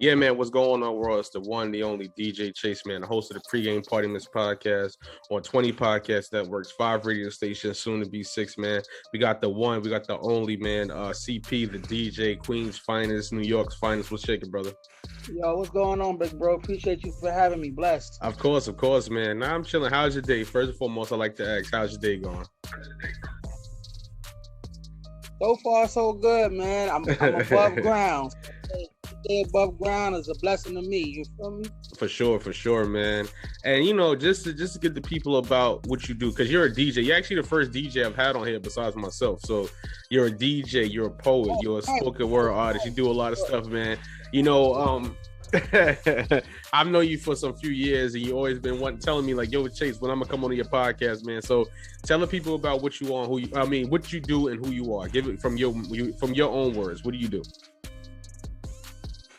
Yeah, man, what's going on, world? It's the one, the only DJ Chase, man, the host of the Pregame Party Miss podcast on 20 podcast networks, 5 radio stations, soon to be 6, man. We got the one, we got the only, man, CP, the DJ, Queens finest, New York's finest. What's shaking, brother? Yo, what's going on, big bro? Appreciate you for having me. Blessed. Of course, man. Now I'm chilling. How's your day? First and foremost, I like to ask, how's your day going? So far, so good, man. I'm above ground. Stay above ground is a blessing to me. You feel me? For sure, man. And you know, just to get the people about what you do, because you're a DJ. You're actually the first DJ I've had on here besides myself. So you're a DJ, you're a poet, you're a spoken word artist. You do a lot of stuff, man. You know, I've known you for some few years, and you always been telling me like, "Yo, Chase, when I'm gonna come on your podcast, man." So tell the people about what you are, what you do, and who you are. Give it from your own words. What do you do?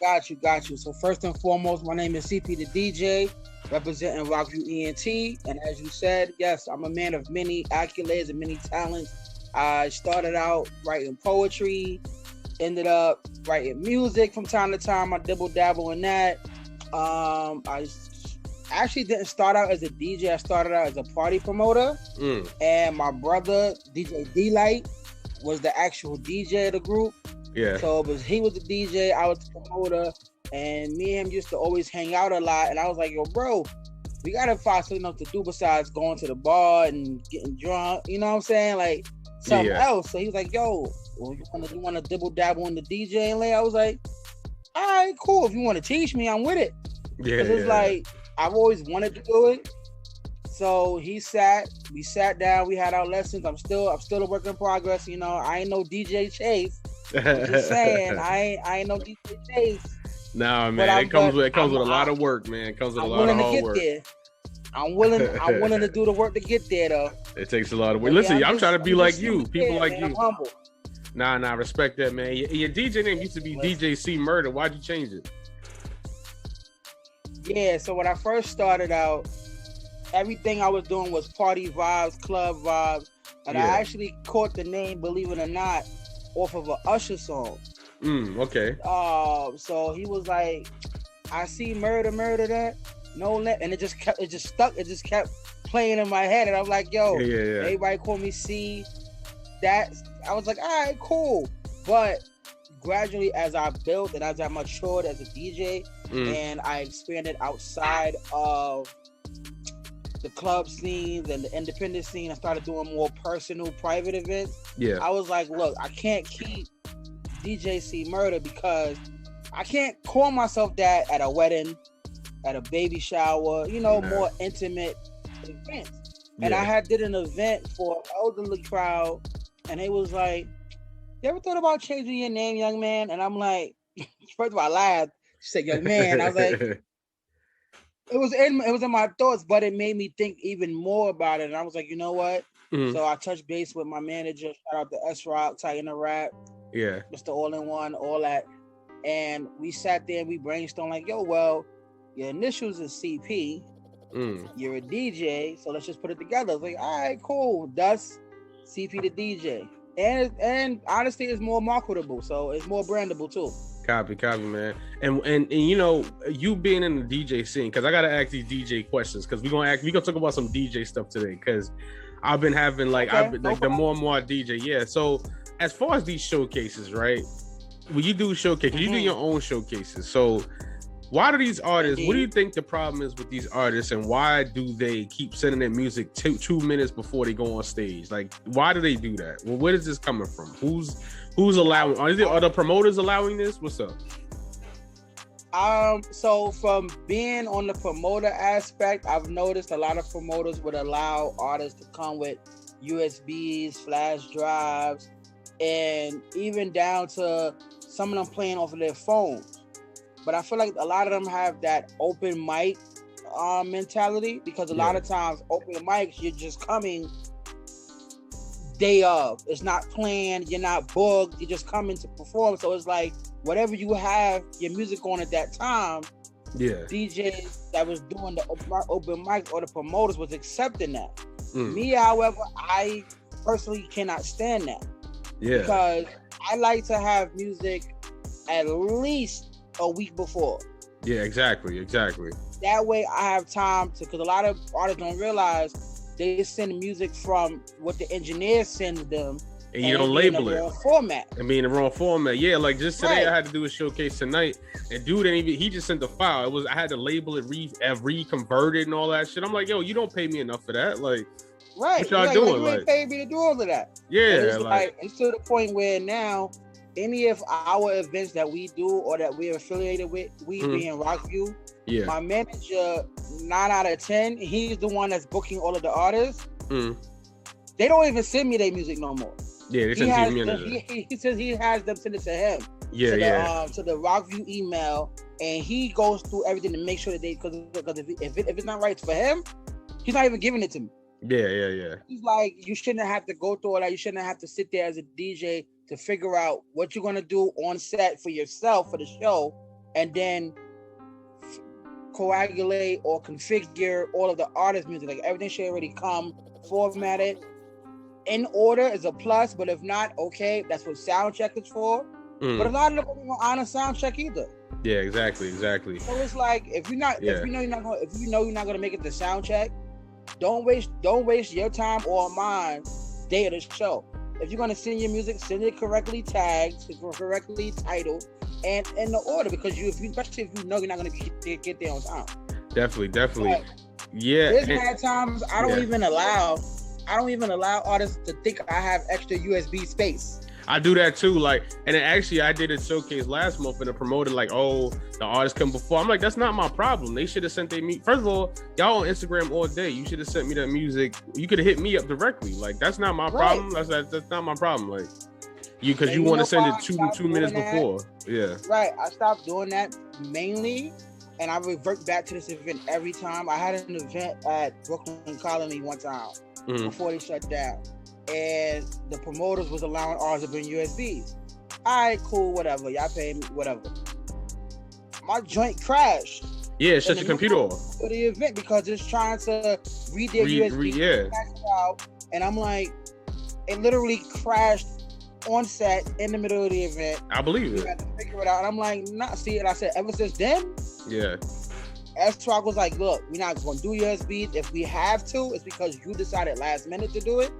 Got you. So first and foremost, my name is CP the DJ, representing Rockview ENT. And as you said, yes, I'm a man of many accolades and many talents. I started out writing poetry, ended up writing music from time to time. I dabble in that. I actually didn't start out as a DJ. I started out as a party promoter. And my brother, DJ D-Light, was the actual DJ of the group. Yeah. So he was the DJ, I was the promoter, and me and him used to always hang out a lot. And I was like, yo, bro, we gotta find something else to do besides going to the bar and getting drunk. You know what I'm saying? Like something else. So he was like, yo, you wanna dibble dabble in the DJing lane? I was like, all right, cool. If you want to teach me, I'm with it. Yeah. It's like I've always wanted to do it. So we sat down, we had our lessons. I'm still a work in progress. You know, I ain't no DJ Chase. I'm just saying, I ain't no DJ Chase. Nah, man, it comes with a lot of work, man. It comes with a lot of hard work. I'm willing to do the work to get there, though. It takes a lot of work. Listen, I'm trying to be like you, people like you. I'm humble. Nah, respect that, man. Your DJ name used to be DJ C Murder. Why'd you change it? Yeah, so when I first started out, everything I was doing was party vibes, club vibes, and I actually caught the name, believe it or not, off of an Usher song. Okay. So he was like, I see murder that. And it just kept playing in my head. And I'm like, yo, everybody call me C. That I was like, all right, cool. But gradually as I built and as I matured as a DJ and I expanded outside of the club scenes and the independent scene, I started doing more personal, private events. Yeah. I was like, look, I can't keep DJ C Murder because I can't call myself that at a wedding, at a baby shower, more intimate events. And I did an event for an elderly crowd, and they was like, you ever thought about changing your name, young man? And I'm like, first of all, I laughed. She said, young man. I was like, it was in my thoughts, but it made me think even more about it. And I was like, you know what? So I touched base with my manager. Shout out to ROC, Titan the Rap. Yeah. Mr. All-in-One, all that. And we sat there and we brainstormed like, yo, well, your initials is CP. You're a DJ, so let's just put it together. It's like, all right, cool. That's CP the DJ. And honestly, it's more marketable, so it's more brandable too. Copy, man. And you know, you being in the DJ scene, because I gotta ask these DJ questions, because we gonna talk about some DJ stuff today, because I've been having the more and more I DJ. Yeah. So as far as these showcases, right? When you do showcases, you do your own showcases. So why do these artists, what do you think the problem is with these artists, and why do they keep sending their music 2 minutes before they go on stage? Like, why do they do that? Well, where is this coming from? Who's allowing? Are the promoters allowing this? What's up? So from being on the promoter aspect, I've noticed a lot of promoters would allow artists to come with USBs, flash drives, and even down to some of them playing off of their phones. But I feel like a lot of them have that open mic mentality, because a lot of times open mics, you're just coming day of. It's not planned, you're not booked, you're just coming to perform. So it's like whatever you have your music on at that time, DJs that was doing the open mic or the promoters was accepting that. Me, however, I personally cannot stand that. Because I like to have music at least a week before. Yeah, exactly. That way I have time to, because a lot of artists don't realize they send music from what the engineer sends them. And you don't label it. Wrong format. I mean, the wrong format. Yeah, like just today I had to do a showcase tonight, and dude didn't even, he just sent the file. I had to label it, reconverted and all that shit. I'm like, yo, you don't pay me enough for that. Like, what y'all doing? You ain't paid me to do all of that. Yeah, it's to the point where now any of our events that we do or that we're affiliated with, we being Rockview. Yeah. My manager, 9 out of 10, he's the one that's booking all of the artists. They don't even send me their music no more. Yeah, they send me. He says he has them send it to him. Yeah, to the Rockview email, and he goes through everything to make sure that because if it's not right for him, he's not even giving it to me. Yeah. He's like, you shouldn't have to go through all that. You shouldn't have to sit there as a DJ to figure out what you're gonna do on set for yourself for the show, and then coagulate or configure all of the artist music. Like everything should already come formatted in order is a plus, but if not, okay, that's what sound check is for. But a lot of them don't even honor sound check either. Yeah, exactly. So it's like if you know you're not gonna make it to sound check, don't waste your time or mine day of the show. If you're gonna send your music, send it correctly tagged, correctly titled, and in the order, because especially if you know you're not gonna get there on time. Definitely. But Yeah. There's bad times I don't even allow artists to think I have extra USB space. I do that too. Like, and then actually I did a showcase last month and the promoter like, oh, the artist come before. I'm like, that's not my problem. They should have sent their music. First of all, y'all on Instagram all day. You should have sent me that music. You could have hit me up directly. Like, that's not my problem. That's not my problem. Like, because you want to send it two minutes before. Yeah. Right. I stopped doing that mainly, and I revert back to this event every time. I had an event at Brooklyn Colony one time before they shut down. And the promoters was allowing ours to bring USBs. All right, cool, whatever. Y'all pay me, whatever. My joint crashed. Yeah, shut your computer off. For the event because it's trying to read their USB out. And I'm like, it literally crashed on set in the middle of the event. I believe it. We had to figure it out. And I'm like, see, and I said, ever since then, yeah. S-Rock was like, look, we're not going to do USBs. If we have to, it's because you decided last minute to do it.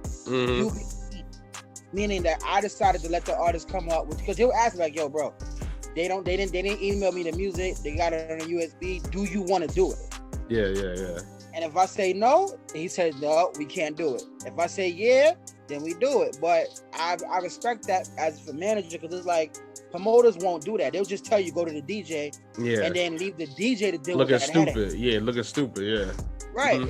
Meaning that I decided to let the artist come up with, because he'll ask me like, yo, bro, they didn't email me the music. They got it on a USB. Do you want to do it? Yeah. And if I say no, he said, no, we can't do it. If I say yeah, then we do it. But I respect that as a manager, because it's like, promoters won't do that. They'll just tell you go to the DJ, and then leave the DJ to deal with that. Looking stupid, yeah. Right.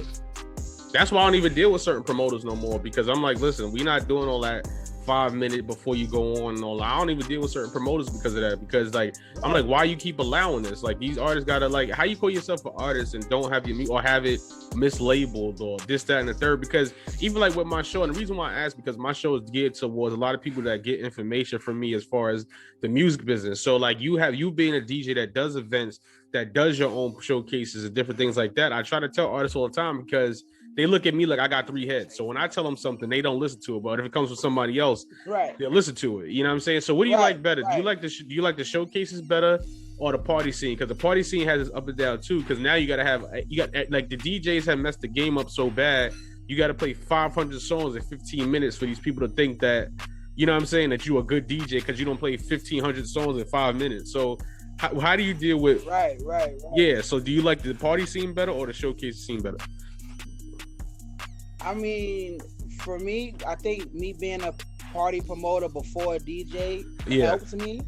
That's why I don't even deal with certain promoters no more, because I'm like, listen, we're not doing all that 5 minutes before you go on and all that. I don't even deal with certain promoters because of that, because like I'm like, why you keep allowing this? Like, these artists gotta, like, how you call yourself an artist and don't have your or have it mislabeled or this, that, and the third? Because even like with my show, and the reason why I asked, because my show is geared towards a lot of people that get information from me as far as the music business. So like you being a DJ that does events, that does your own showcases and different things like that, I try to tell artists all the time, because they look at me like I got 3 heads. So when I tell them something, they don't listen to it. But if it comes from somebody else, they'll listen to it. You know what I'm saying? So what do you like better? Do you like the showcases better or the party scene? Because the party scene has its up and down too. Because now you got like the DJs have messed the game up so bad. You got to play 500 songs in 15 minutes for these people to think that, you know what I'm saying, that you a good DJ because you don't play 1,500 songs in 5 minutes. So how do you deal with? Right. Yeah. So do you like the party scene better or the showcase scene better? I mean, for me, I think me being a party promoter before a DJ helps me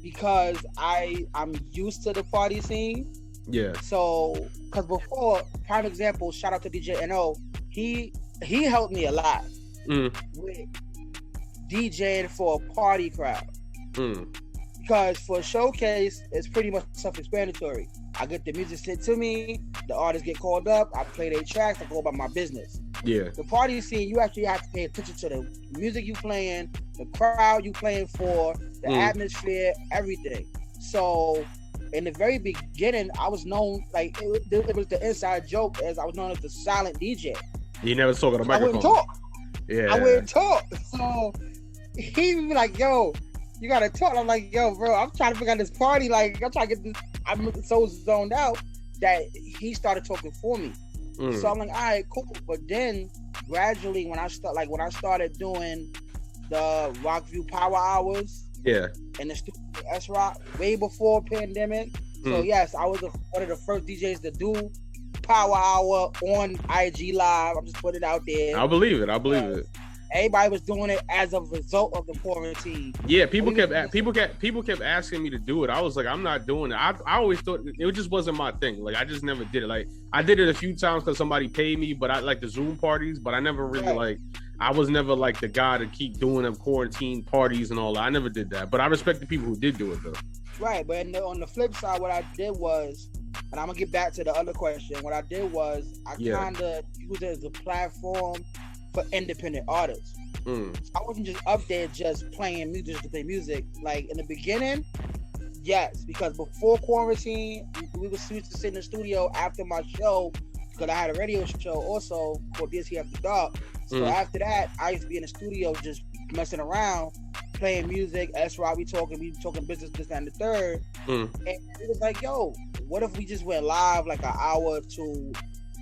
because I'm used to the party scene. Yeah. So, because before, prime example, shout out to DJ NO, he helped me a lot with DJing for a party crowd. Because for a showcase, it's pretty much self-explanatory. I get the music sent to me, the artists get called up, I play their tracks, I go about my business. Yeah. The party scene, you actually have to pay attention to the music you playing, the crowd you playing for, the atmosphere, everything. So in the very beginning, I was known, like, it was the inside joke, as I was known as the silent DJ. You never talk on the microphone. I wouldn't talk. So he would be like, yo, you gotta talk. I'm like, yo, bro, I'm trying to figure out this party. Like, I'm trying to get this. I'm so zoned out that he started talking for me. So I'm like, all right, cool. But then gradually, when I started doing the Rockview Power Hours, in the studio S-Rock, way before pandemic. So yes, I was one of the first DJs to do Power Hour on IG Live. I'm just putting it out there. I believe it. Everybody was doing it as a result of the quarantine. Yeah, people kept asking me to do it. I was like, I'm not doing it. I always thought it just wasn't my thing. Like, I just never did it. Like, I did it a few times because somebody paid me, but I like the Zoom parties. But I never really I was never like the guy to keep doing them quarantine parties and all that. I never did that. But I respect the people who did do it though. Right, but on the flip side, what I did was, and I'm gonna get back to the other question. What I did was I kind of used it as a platform for independent artists. So I wasn't just up there just playing music to play music. Like in the beginning, yes, because before quarantine, we used to sit in the studio after my show, because I had a radio show also called BSC After Dark. So after that, I used to be in the studio just messing around, playing music. S-Rock, we talking business, this, that, and the third. And it was like, yo, what if we just went live like an hour or two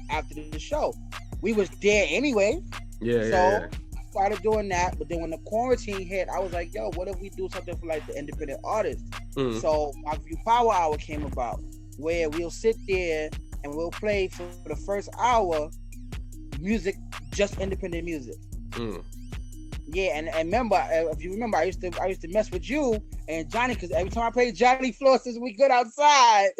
after the show? We was there anyway. I started doing that. But then when the quarantine hit, I was like, yo, what if we do something for like the independent artists? So Rockview Power Hour came about, where we'll sit there and we'll play for the first hour music, just independent music. Yeah, and remember, if you remember, I used to mess with you and Johnny, because every time I played Johnny Flosses, we good outside.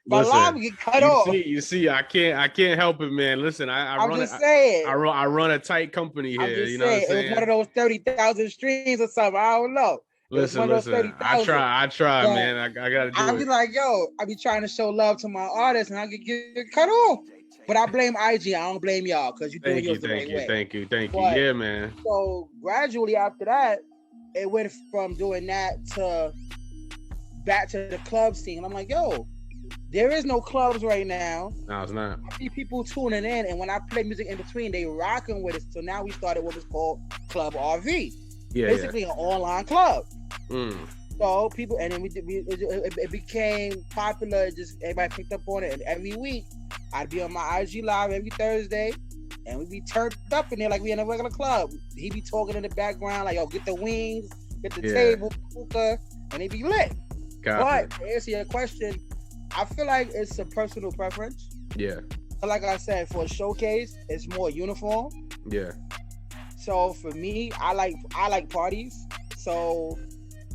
My live would get cut off. You see, I can't help it, man. Listen, I run a tight company here. You know what I'm saying? It was one of those 30,000 streams or something. I don't know. Listen. I try, man. I gotta do it. I be like, yo, I be trying to show love to my artists, and I get cut off. But I blame IG. I don't blame y'all, because you're doing yours the right way. Thank you. Yeah, man. So gradually after that, it went from doing that to back to the club scene. I'm like, yo, there is no clubs right now. No, it's not. I see people tuning in, and when I play music in between, they rocking with it. So now we started what was called Club RV. Basically an online club. So people, and then it became popular. Just everybody picked up on it, and every week I'd be on my IG Live every Thursday, and we'd be turned up in there like we in a regular club. He'd be talking in the background like, yo, get the wings, get the table, hookah, and it'd be lit. But to answer your question, I feel like it's a personal preference. Yeah. So like I said, for a showcase, it's more uniform. Yeah. So for me, I like parties. So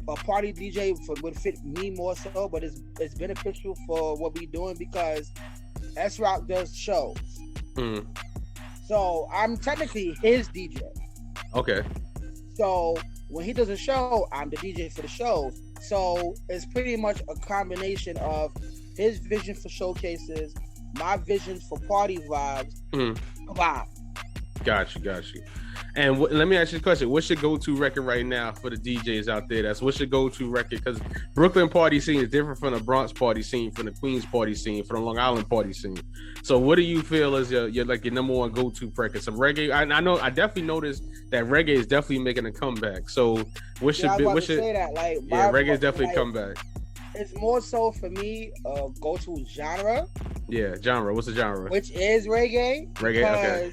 a party DJ would fit me more so, but it's beneficial for what we're doing because S-Rock does shows. So I'm technically his DJ. Okay. So when he does a show, I'm the DJ for the show. So it's pretty much a combination of his vision for showcases, my vision for party vibes. Wow. Got you. And let me ask you a question. What's your go-to record right now for the DJs out there? What's your go-to record? Because Brooklyn party scene is different from the Bronx party scene, from the Queens party scene, from the Long Island party scene. So what do you feel is your number one go-to record? Some reggae. I definitely noticed that reggae is definitely making a comeback. So reggae is definitely come back. It's more so for me go-to genre. Yeah, genre. What's the genre? Which is reggae. Reggae, okay.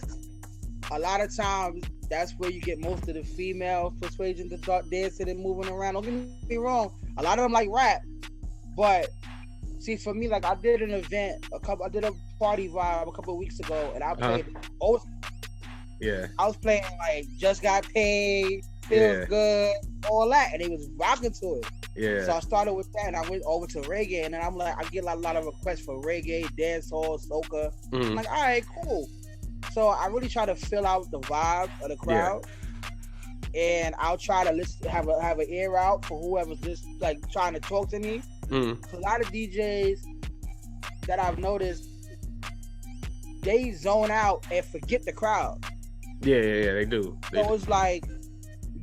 A lot of times, that's where you get most of the female persuasion to start dancing and moving around. Don't get me wrong. A lot of them like rap. But, see, for me, like, I did an event, I did a party vibe a couple of weeks ago, and I played I was playing, like, Just Got Paid, Feels Good, all that, and they was rocking to it. Yeah. So I started with that, and I went over to reggae, and then I'm like, I get a lot of requests for reggae, dancehall, soca. I'm like, all right, cool. So I really try to fill out the vibe of the crowd, and I'll try to have an ear out for whoever's just like trying to talk to me. A lot of DJs that I've noticed, they zone out and forget the crowd. Yeah, they do. So it's like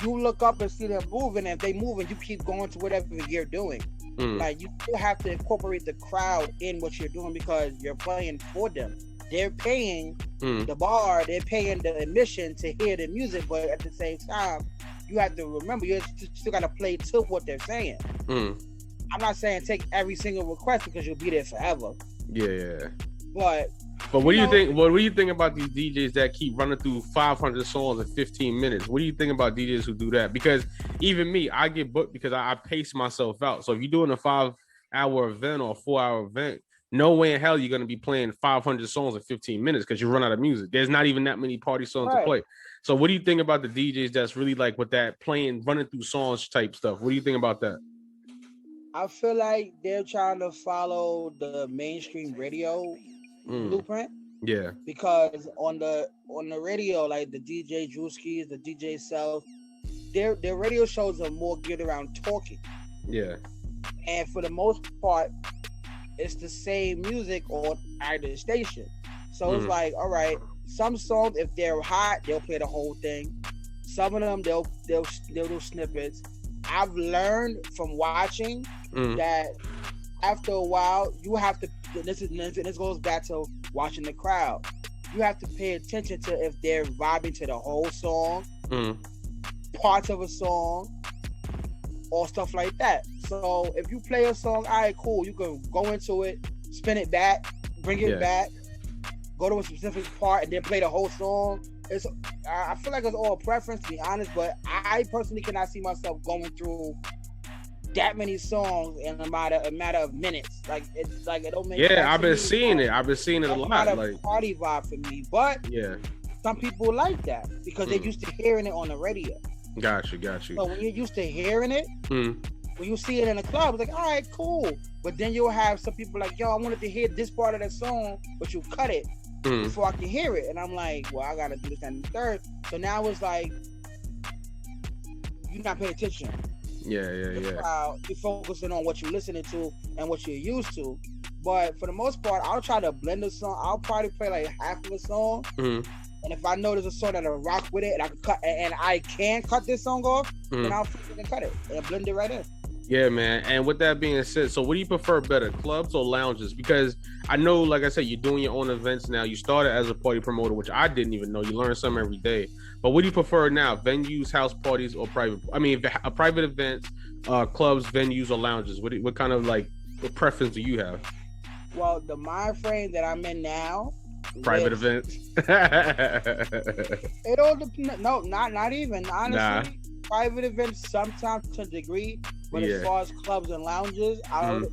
you look up and see them moving, and if they moving, you keep going to whatever you're doing. Like you still have to incorporate the crowd in what you're doing because you're playing for them. They're paying the bar, they're paying the admission to hear the music, but at the same time, you have to remember you still got to play to what they're saying. I'm not saying take every single request because you'll be there forever. Yeah. But what do you think? What do you think about these DJs that keep running through 500 songs in 15 minutes? What do you think about DJs who do that? Because even me, I get booked because I pace myself out. So if you're doing a 5-hour event or a 4-hour event, no way in hell you're going to be playing 500 songs in 15 minutes because you run out of music. There's not even that many party songs to play. So what do you think about the DJs that's really like with that running through songs type stuff? What do you think about that? I feel like they're trying to follow the mainstream radio blueprint. Yeah. Because on the radio, like the DJ Drewskis, the DJ Self, their radio shows are more geared around talking. Yeah. And for the most part, it's the same music on either station. So it's like, all right, some songs, if they're hot, they'll play the whole thing. Some of them they'll do snippets. I've learned from watching that after a while, you have to. This goes back to watching the crowd. You have to pay attention to if they're vibing to the whole song, parts of a song, or stuff like that. So if you play a song, all right, cool. You can go into it, spin it back, bring it back, go to a specific part, and then play the whole song. I feel like it's all preference, to be honest, but I personally cannot see myself going through that many songs in a matter of minutes. It don't make sense. Yeah, I've been seeing it a lot. Not a party vibe for me, but some people like that because they're used to hearing it on the radio. Got you. So when you're used to hearing it, when you see it in the club, it's like, all right, cool. But then you'll have some people like, yo, I wanted to hear this part of the song, but you cut it before I can hear it. And I'm like, well, I gotta do this and the third. So now it's like, you're not paying attention. Yeah. You're focusing on what you're listening to and what you're used to. But for the most part, I'll try to blend the song. I'll probably play like half of a song. And if I know there's a song that'll rock with it and I can cut and I can cut this song off, then I'll freaking cut it and blend it right in. Yeah, man. And with that being said, so what do you prefer better, clubs or lounges? Because I know, like I said, you're doing your own events now. You started as a party promoter, which I didn't even know. You learn something every day. But what do you prefer now? Venues, house parties, or private? I mean, private events, clubs, venues, or lounges? What kind of what preference do you have? Well, the mind frame that I'm in now. Private events. It all depends. No, not even. Honestly, private events sometimes to a degree, but as far as clubs and lounges, I don't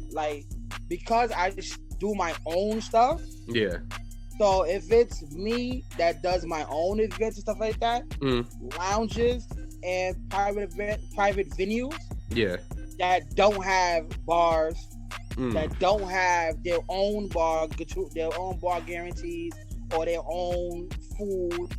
because I just do my own stuff. Yeah. So if it's me that does my own events and stuff like that, lounges and private venues, that don't have bars, that don't have their own bar guarantees or their own food,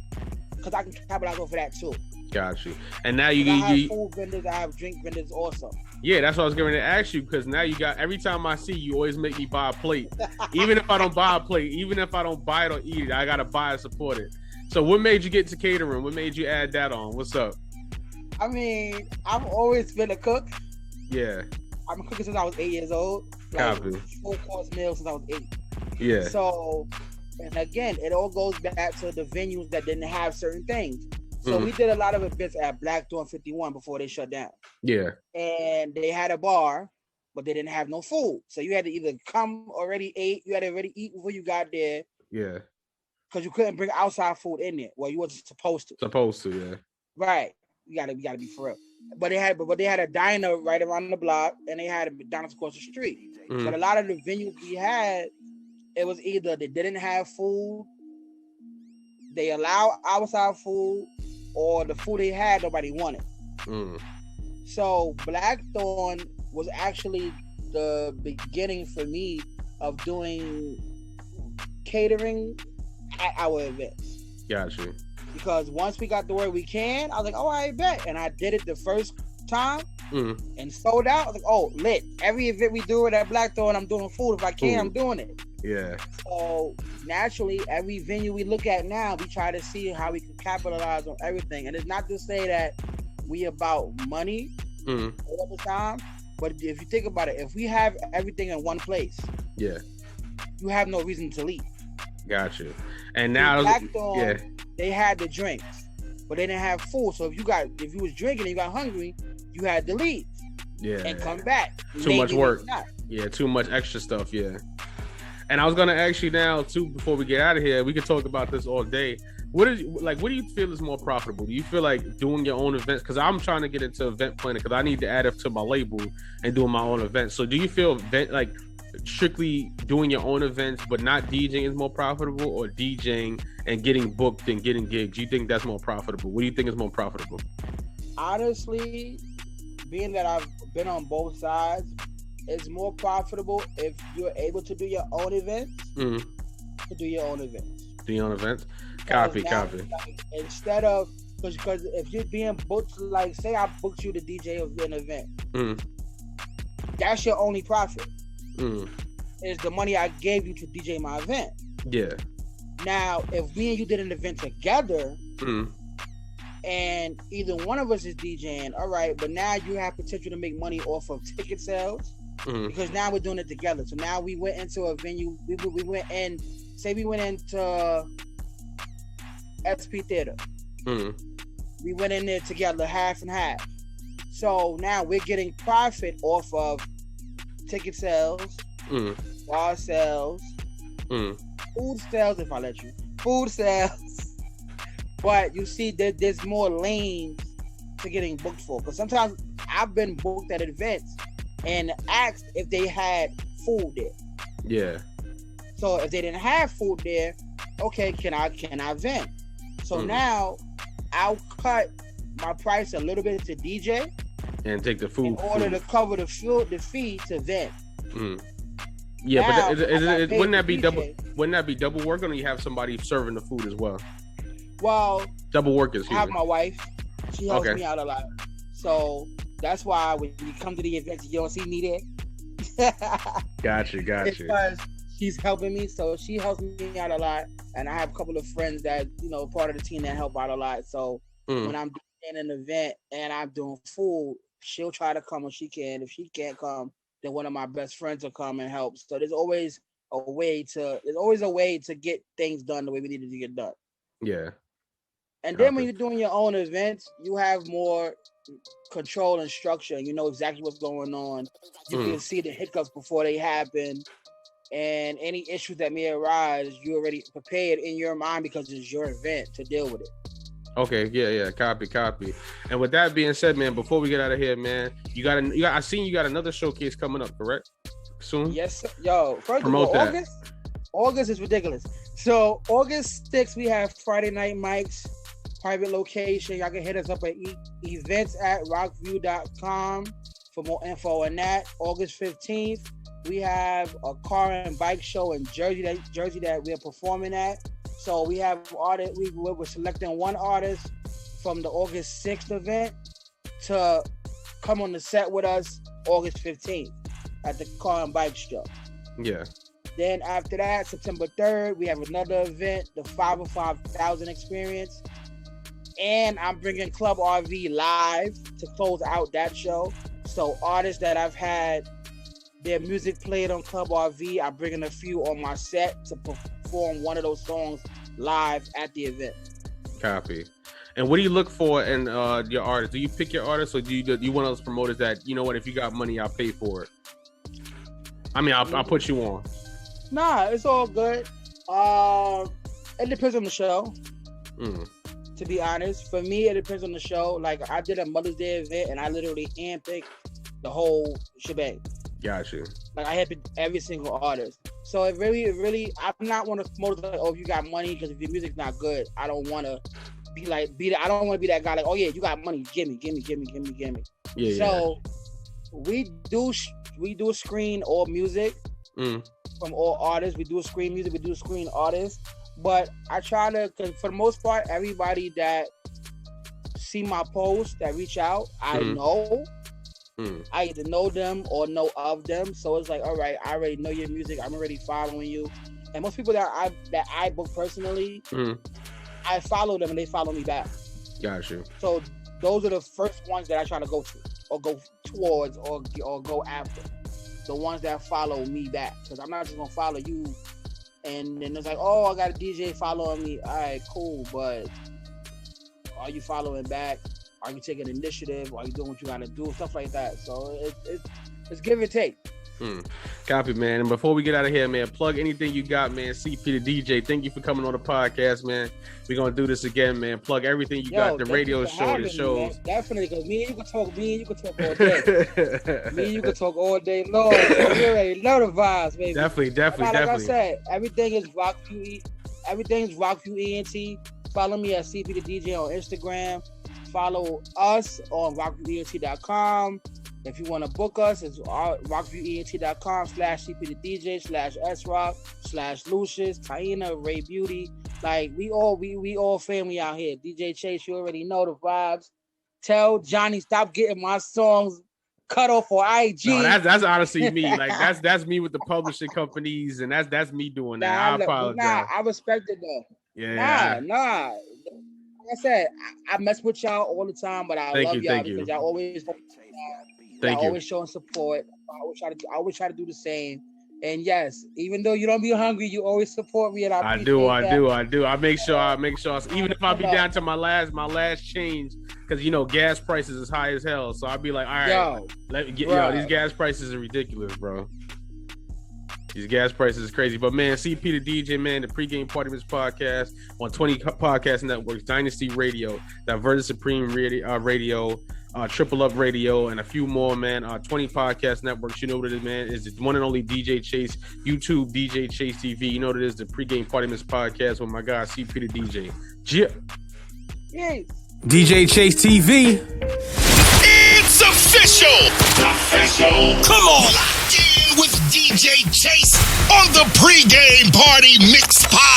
because I can capitalize off of that too. Got you. And now you have food vendors, I have drink vendors also. Yeah, that's what I was going to ask you, because now you got, every time I see you, always make me buy a plate. Even if I don't buy a plate, even if I don't buy it or eat it, I got to buy and support it. So what made you get to catering? What made you add that on? What's up? I mean, I've always been a cook. Yeah. I've been cooking since I was 8 years old. Copy. 4-course meal since I was 8. Yeah. So, and again, it all goes back to the venues that didn't have certain things. So we did a lot of events at Black Dawn 51 before they shut down. Yeah. And they had a bar, but they didn't have no food. So you had to either come already ate, you had to already eat before you got there. Yeah. Because you couldn't bring outside food in there. Well, you wasn't supposed to. Yeah. Right. You gotta be for real. But they had a diner right around the block, and they had a McDonald's across the street. But a lot of the venues we had, it was either they didn't have food, they allow outside food, or the food they had nobody wanted. So Black Dawn was actually the beginning for me of doing catering at our events. Gotcha. Because once we got the word we can, I was like, oh, I bet. And I did it the first time and sold out. I was like, oh, lit. Every event we do it at Black Dawn, I'm doing food. If I can, I'm doing it. Yeah. So naturally, every venue we look at now, we try to see how we can capitalize on everything. And it's not to say that we about money all the time, but if you think about it, if we have everything in one place, you have no reason to leave. Gotcha. And now Black Dawn, they had the drinks, but they didn't have food. So if you was drinking and you got hungry, you had to leave. Yeah. And come back. Too much work. Yeah, too much extra stuff. Yeah. And I was gonna ask you now too, before we get out of here, we could talk about this all day. What do you feel is more profitable? Do you feel like doing your own events? Because I'm trying to get into event planning because I need to add up to my label and doing my own events. So do you feel like strictly doing your own events but not DJing is more profitable, or DJing and getting booked and getting gigs? Do you think that's more profitable? What do you think is more profitable? Honestly, being that I've been on both sides, it's more profitable if you're able to do your own events. To do your own events. Do your own events. Copy. Like, instead of because if you're being booked, like say I booked you to DJ an event, that's your only profit. Is the money I gave you to DJ my event. Yeah. Now, if me and you did an event together, and either one of us is DJing, all right, but now you have potential to make money off of ticket sales because now we're doing it together. So now we went into a venue. We went in. Say we went into SP Theater. We went in there together, half and half. So now we're getting profit off of ticket sales, bar sales, food sales, if I let you, food sales. But you see that there's more lanes to getting booked for. Because sometimes I've been booked at events and asked if they had food there. Yeah. So if they didn't have food there, okay, can I vent? So now I'll cut my price a little bit to DJ and take the food in order to cover the fee to vent. Yeah, now, but wouldn't that be double? Wouldn't that be double work, or you have somebody serving the food as well? Well, double work is. I have my wife. She helps me out a lot, so that's why when you come to the events, you don't see me there. Gotcha. Because she's helping me, so she helps me out a lot, and I have a couple of friends that part of the team that help out a lot. So when I'm doing an event and I'm doing food, she'll try to come when she can. If she can't come, then one of my best friends will come and help. So there's always a way to get things done the way we need it to get done. Yeah. And then when you're doing your own events, you have more control and structure, and you know exactly what's going on. You can see the hiccups before they happen, and any issues that may arise, you're already prepared in your mind because it's your event to deal with it. Okay, yeah, copy. And with that being said, man, before we get out of here, man, I seen you got another showcase coming up, correct? Soon? Yes, sir. Yo, first of all, August is ridiculous. So August 6th, we have Friday Night Mics, private location. Y'all can hit us up at events@rockview.com for more info on that. August 15th, we have a car and bike show in Jersey that we're performing at. So we have artists. We're selecting one artist from the August 6th event to come on the set with us August 15th at the car and bike show. Yeah. Then after that, September 3rd, we have another event, the 505,000 Experience. And I'm bringing Club RV live to close out that show. So artists that I've had their music played on Club RV, I'm bringing a few on my set to perform one of those songs live at the event. Copy. And what do you look for in your artists? Do you pick your artists, or do you one of those promoters that, you know what, if you got money, I'll pay for it? I mean, I'll put you on. Nah, it's all good. It depends on the show. To be honest, for me, it depends on the show. Like I did a Mother's Day event, and I literally handpicked the whole shebang. Got you. Like I handpicked every single artist. So it really, I'm not one of the promoters like, oh, if you got money, because if your music's not good, I don't want to I don't want to be that guy like, oh yeah, you got money, give me. Yeah. So we do screen all music from all artists. We do screen music. We do screen artists. But I try to, cause for the most part, everybody that see my post that reach out, I know. I either know them or know of them. So it's like, all right, I already know your music. I'm already following you. And most people that I book personally, I follow them and they follow me back. Got you. So those are the first ones that I try to go to or go towards or go after. The ones that follow me back. Because I'm not just going to follow you and then it's like, oh, I got a DJ following me. All right, cool. But Are you following back? Are you taking initiative? Are you doing what you gotta do? Stuff like that. So it's give and take. Copy, man. And before we get out of here, man, plug anything you got, man. CP the DJ, thank you for coming on the podcast, man. We're gonna do this again, man. Plug everything you got, the radio show, the shows. Definitely, because me and you can talk all day. Me and you can talk all day long. So you already know the vibes, baby. Definitely. Like I said, everything is everything's RockView ENT. Follow me at CP the DJ on Instagram. Follow us on rockviewent.com. If you want to book us, it's rockviewent.com/CPTheDJ/SRock/Lucius, Taina, Ray Beauty. Like we all family out here. DJ Chase, you already know the vibes. Tell Johnny stop getting my songs cut off for IG. No, that's honestly me. Like that's me with the publishing companies, and that's me doing that. I apologize. I respect it though. Yeah. Nah. Like I said, I mess with y'all all the time, but I love y'all because y'all always. Always showing support. I always try to do the same. And yes, even though you don't be hungry, you always support me, and I do. I make sure. Even if I be down to my last change, because gas prices is high as hell. So I'll be like, all right, let me get these gas prices are ridiculous, bro. These gas prices is crazy. But man, CP the DJ, man, the pregame party Miss podcast on 20 podcast networks, Dynasty Radio, Diverted Supreme Radio. Triple Up Radio, and a few more, man. 20 podcast networks. You know what it is, man. It's the one and only DJ Chase. YouTube, DJ Chase TV. You know what it is, the pregame party Miss podcast with my guy CP the DJ. Yay. DJ Chase TV. It's official. Come on. Locked in with DJ Chase on the pregame party mix podcast.